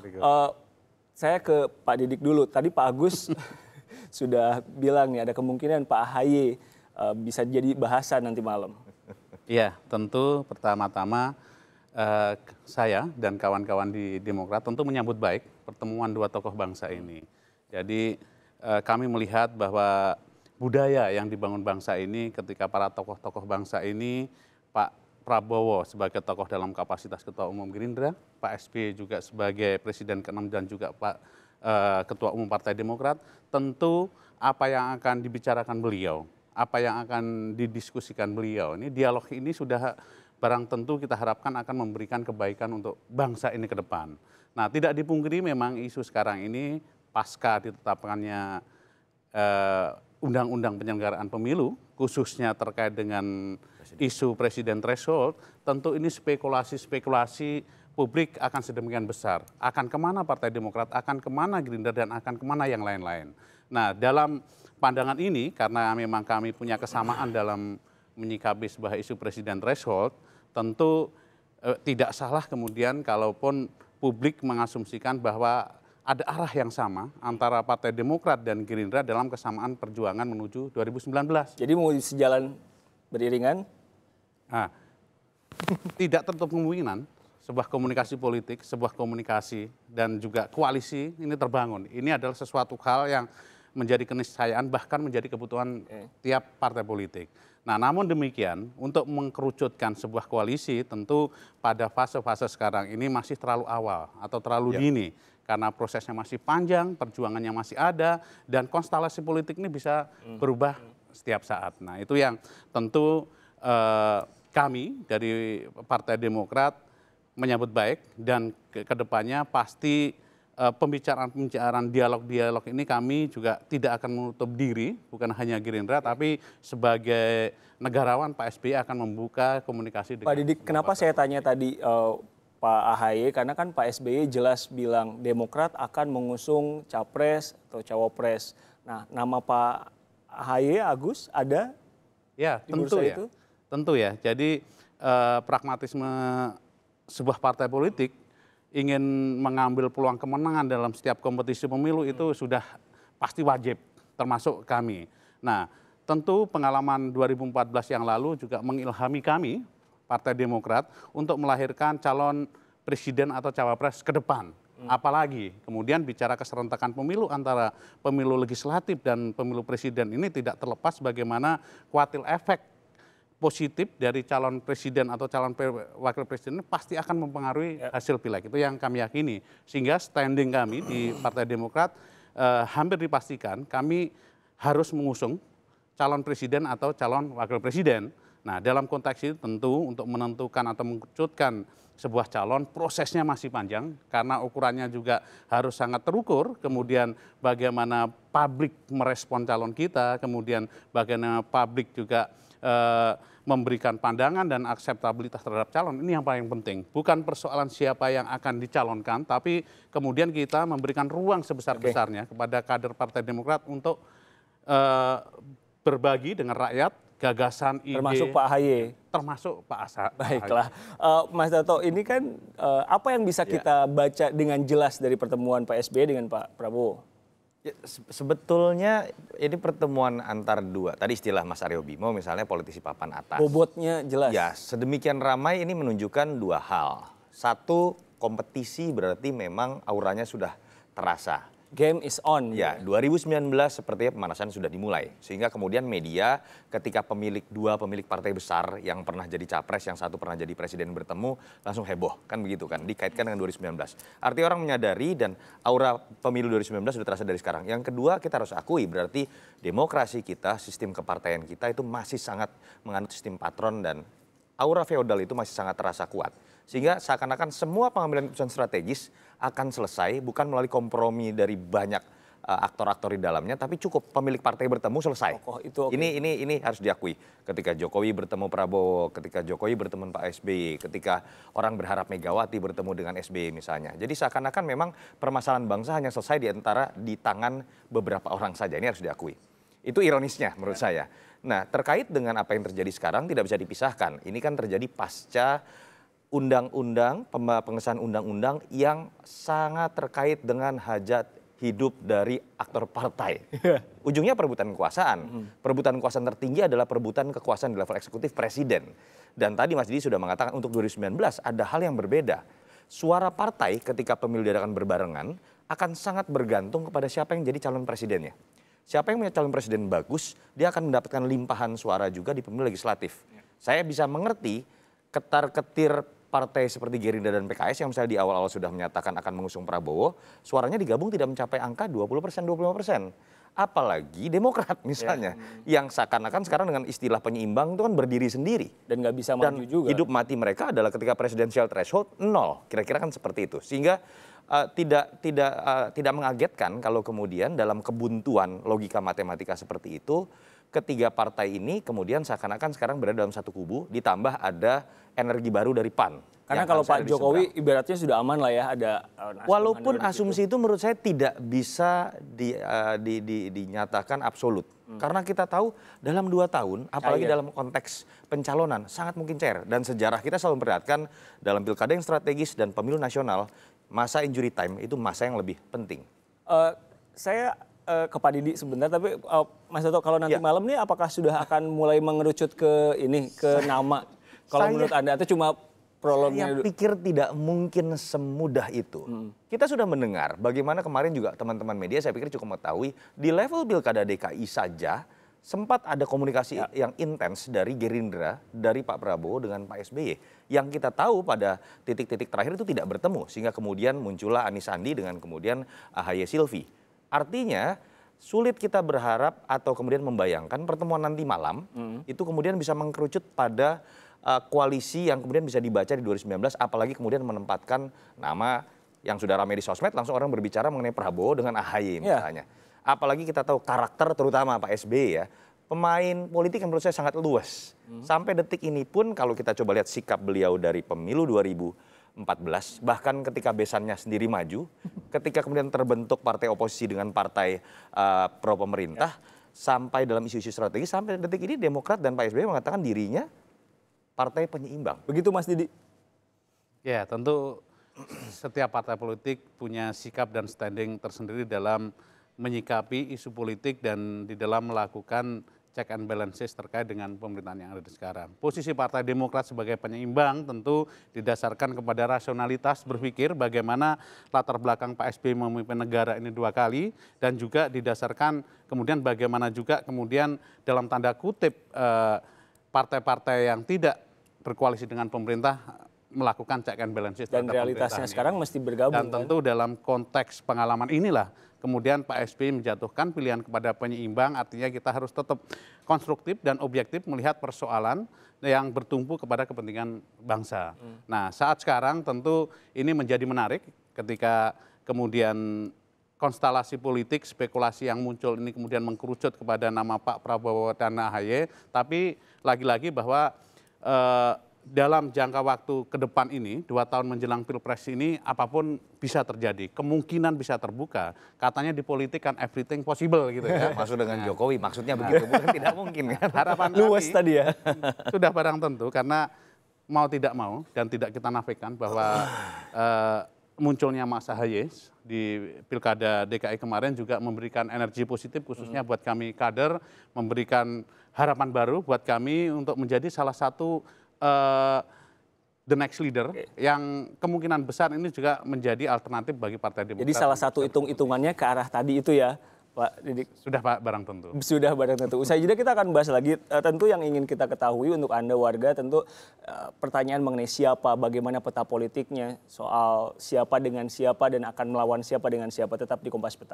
Eh, saya ke Pak Didik dulu. Tadi Pak Agus sudah bilang nih ada kemungkinan Pak AHY bisa jadi bahasan nanti malam. Iya, tentu pertama-tama saya dan kawan-kawan di Demokrat tentu menyambut baik pertemuan dua tokoh bangsa ini. Jadi kami melihat bahwa budaya yang dibangun bangsa ini ketika para tokoh-tokoh bangsa ini, Pak Prabowo sebagai tokoh dalam kapasitas Ketua Umum Gerindra, Pak SBY juga sebagai Presiden ke-6 dan juga Pak Ketua Umum Partai Demokrat, tentu apa yang akan dibicarakan beliau, apa yang akan didiskusikan beliau, ini dialog ini sudah barang tentu kita harapkan akan memberikan kebaikan untuk bangsa ini ke depan. Nah, tidak dipungkiri memang isu sekarang ini pasca ditetapkannya undang-undang penyelenggaraan pemilu, khususnya terkait dengan isu presiden threshold, tentu ini spekulasi publik akan sedemikian besar. Akan kemana Partai Demokrat, akan kemana Gerindra, dan akan kemana yang lain-lain. Nah, dalam pandangan ini, karena memang kami punya kesamaan dalam menyikapi sebuah isu presiden threshold, tentu tidak salah kemudian kalaupun publik mengasumsikan bahwa ada arah yang sama antara Partai Demokrat dan Gerindra dalam kesamaan perjuangan menuju 2019. Jadi mau sejalan beriringan? Nah, tidak tertutup kemungkinan sebuah komunikasi politik, sebuah komunikasi dan juga koalisi ini terbangun. Ini adalah sesuatu hal yang menjadi keniscayaan bahkan menjadi kebutuhan tiap partai politik. Nah, namun demikian untuk mengkerucutkan sebuah koalisi tentu pada fase-fase sekarang ini masih terlalu awal atau terlalu dini. Karena prosesnya masih panjang, perjuangannya masih ada, dan konstelasi politik ini bisa berubah setiap saat. Nah, itu yang tentu kami dari Partai Demokrat menyambut baik, dan ke depannya pasti pembicaraan-pembicaraan, dialog-dialog ini kami juga tidak akan menutup diri, bukan hanya Gerindra, tapi sebagai negarawan Pak SBY akan membuka komunikasi dengan Pak Didik, kenapa saya tanya tadi Pak AHY, karena kan Pak SBY jelas bilang Demokrat akan mengusung capres atau cawapres. Nah, nama Pak AHY, Agus, ada? Ya, tentu ya. Itu? Tentu ya. Jadi pragmatisme sebuah partai politik ingin mengambil peluang kemenangan dalam setiap kompetisi pemilu itu sudah pasti wajib, termasuk kami. Nah, tentu pengalaman 2014 yang lalu juga mengilhami kami, Partai Demokrat, untuk melahirkan calon presiden atau cawapres ke depan. Apalagi kemudian bicara keserentakan pemilu antara pemilu legislatif dan pemilu presiden ini tidak terlepas bagaimana kuatil efek positif dari calon presiden atau calon wakil presiden ini pasti akan mempengaruhi hasil pileg. Itu yang kami yakini. Sehingga standing kami di Partai Demokrat hampir dipastikan kami harus mengusung calon presiden atau calon wakil presiden. Nah, dalam konteks itu tentu untuk menentukan atau mengerucutkan sebuah calon prosesnya masih panjang karena ukurannya juga harus sangat terukur, kemudian bagaimana publik merespon calon kita, kemudian bagaimana publik juga memberikan pandangan dan akseptabilitas terhadap calon, ini yang paling penting. Bukan persoalan siapa yang akan dicalonkan, tapi kemudian kita memberikan ruang sebesar-besarnya kepada kader Partai Demokrat untuk berbagi dengan rakyat gagasan, ide, termasuk Pak AHY, termasuk Pak Asa. Baiklah, Mas Dato, ini kan apa yang bisa kita baca dengan jelas dari pertemuan Pak SBY dengan Pak Prabowo? Ya, sebetulnya ini pertemuan antar dua. Tadi istilah Mas Aryo Bimo misalnya politisi papan atas. Bobotnya jelas. Ya, sedemikian ramai ini menunjukkan dua hal. Satu, kompetisi berarti memang auranya sudah terasa. Game is on. Ya, 2019 sepertinya pemanasan sudah dimulai. Sehingga kemudian media ketika dua pemilik partai besar yang pernah jadi capres, yang satu pernah jadi presiden bertemu, langsung heboh. Kan begitu kan, dikaitkan dengan 2019. Artinya orang menyadari dan aura pemilu 2019 sudah terasa dari sekarang. Yang kedua, kita harus akui berarti demokrasi kita, sistem kepartaian kita itu masih sangat menganut sistem patron dan aura feodal itu masih sangat terasa kuat. Sehingga seakan-akan semua pengambilan keputusan strategis akan selesai bukan melalui kompromi dari banyak aktor-aktor di dalamnya, tapi cukup pemilik partai bertemu selesai. Itu, okay. Ini harus diakui. Ketika Jokowi bertemu Prabowo, ketika Jokowi bertemu Pak SBY, ketika orang berharap Megawati bertemu dengan SBY misalnya. Jadi seakan-akan memang permasalahan bangsa hanya selesai di tangan beberapa orang saja. Ini harus diakui. Itu ironisnya menurut saya. Nah, terkait dengan apa yang terjadi sekarang tidak bisa dipisahkan. Ini kan terjadi pasca pengesahan undang-undang yang sangat terkait dengan hajat hidup dari aktor partai. Ujungnya perebutan kekuasaan. Perebutan kekuasaan tertinggi adalah perebutan kekuasaan di level eksekutif presiden. Dan tadi Mas Didi sudah mengatakan untuk 2019 ada hal yang berbeda. Suara partai ketika pemilu diadakan berbarengan akan sangat bergantung kepada siapa yang jadi calon presidennya. Siapa yang punya calon presiden bagus, dia akan mendapatkan limpahan suara juga di pemilu legislatif. Saya bisa mengerti ketar-ketir partai seperti Gerindra dan PKS yang misalnya di awal-awal sudah menyatakan akan mengusung Prabowo, suaranya digabung tidak mencapai angka 20%, 25%. Apalagi Demokrat misalnya, yang seakan-akan sekarang dengan istilah penyeimbang itu kan berdiri sendiri. Dan nggak bisa maju juga. Hidup mati mereka adalah ketika presidensial threshold 0, kira-kira kan seperti itu. Sehingga tidak mengagetkan kalau kemudian dalam kebuntuan logika matematika seperti itu, ketiga partai ini kemudian seakan-akan sekarang berada dalam satu kubu, ditambah ada energi baru dari PAN. Karena kalau Pak Jokowi ibaratnya sudah aman lah ya, ada walaupun asumsi itu menurut saya tidak bisa dinyatakan absolut. Karena kita tahu dalam 2 tahun, apalagi dalam konteks pencalonan, sangat mungkin cair. Dan sejarah kita selalu memperlihatkan dalam pilkada yang strategis dan pemilu nasional, masa injury time itu masa yang lebih penting. Saya ke Pak Didi sebentar, tapi Mas Toto kalau nanti malam nih apakah sudah akan mulai mengerucut ke nama? Kalau menurut Anda atau cuma prolognya? Saya pikir tidak mungkin semudah itu. Kita sudah mendengar bagaimana kemarin juga teman-teman media saya pikir cukup mengetahui di level pilkada DKI saja sempat ada komunikasi yang intens dari Gerindra, dari Pak Prabowo dengan Pak SBY. Yang kita tahu pada titik-titik terakhir itu tidak bertemu. Sehingga kemudian muncullah Anies Sandi dengan kemudian AHY Silvi. Artinya sulit kita berharap atau kemudian membayangkan pertemuan nanti malam itu kemudian bisa mengkerucut pada koalisi yang kemudian bisa dibaca di 2019, apalagi kemudian menempatkan nama yang sudah ramai di sosmed, langsung orang berbicara mengenai Prabowo dengan AHY misalnya. Apalagi kita tahu karakter terutama Pak SBY ya, pemain politik yang menurut saya sangat luas. Sampai detik ini pun kalau kita coba lihat sikap beliau dari pemilu 2014, bahkan ketika besannya sendiri maju, ketika kemudian terbentuk partai oposisi dengan partai pro pemerintah, sampai dalam isu-isu strategis, sampai detik ini Demokrat dan Pak SBY mengatakan dirinya partai penyeimbang. Begitu Mas Didi? Ya, tentu setiap partai politik punya sikap dan standing tersendiri dalam menyikapi isu politik dan di dalam melakukan check and balances terkait dengan pemerintahan yang ada sekarang. Posisi Partai Demokrat sebagai penyeimbang tentu didasarkan kepada rasionalitas berpikir bagaimana latar belakang Pak SBY memimpin negara ini 2 kali dan juga didasarkan kemudian bagaimana juga kemudian dalam tanda kutip partai-partai yang tidak berkoalisi dengan pemerintah melakukan check and balances. Dan realitasnya sekarang mesti bergabung. Dan tentu dalam konteks pengalaman inilah kemudian Pak SBY menjatuhkan pilihan kepada penyeimbang, artinya kita harus tetap konstruktif dan objektif melihat persoalan yang bertumpu kepada kepentingan bangsa. Nah, saat sekarang tentu ini menjadi menarik ketika kemudian konstelasi politik, spekulasi yang muncul ini kemudian mengkerucut kepada nama Pak Prabowo dan AHY, tapi lagi-lagi bahwa dalam jangka waktu ke depan ini, 2 tahun menjelang Pilpres ini, apapun bisa terjadi. Kemungkinan bisa terbuka. Katanya di politik kan everything possible gitu ya. Maksud dengan Jokowi, maksudnya begitu, bukan tidak mungkin kan. Harapan luas tadi ya. Sudah barang tentu, karena mau tidak mau, dan tidak kita nafikan bahwa munculnya Mas AHY di Pilkada DKI kemarin juga memberikan energi positif khususnya buat kami kader, memberikan harapan baru buat kami untuk menjadi salah satu the next leader yang kemungkinan besar ini juga menjadi alternatif bagi Partai Demokrat. Jadi salah satu hitung-hitungannya ke arah tadi itu ya, Pak Didi. Sudah Pak, barang tentu. Sudah barang tentu. Usai jeda kita akan bahas lagi. Tentu yang ingin kita ketahui untuk Anda warga, tentu pertanyaan mengenai siapa, bagaimana peta politiknya, soal siapa dengan siapa dan akan melawan siapa dengan siapa, tetap di Kompas Petang.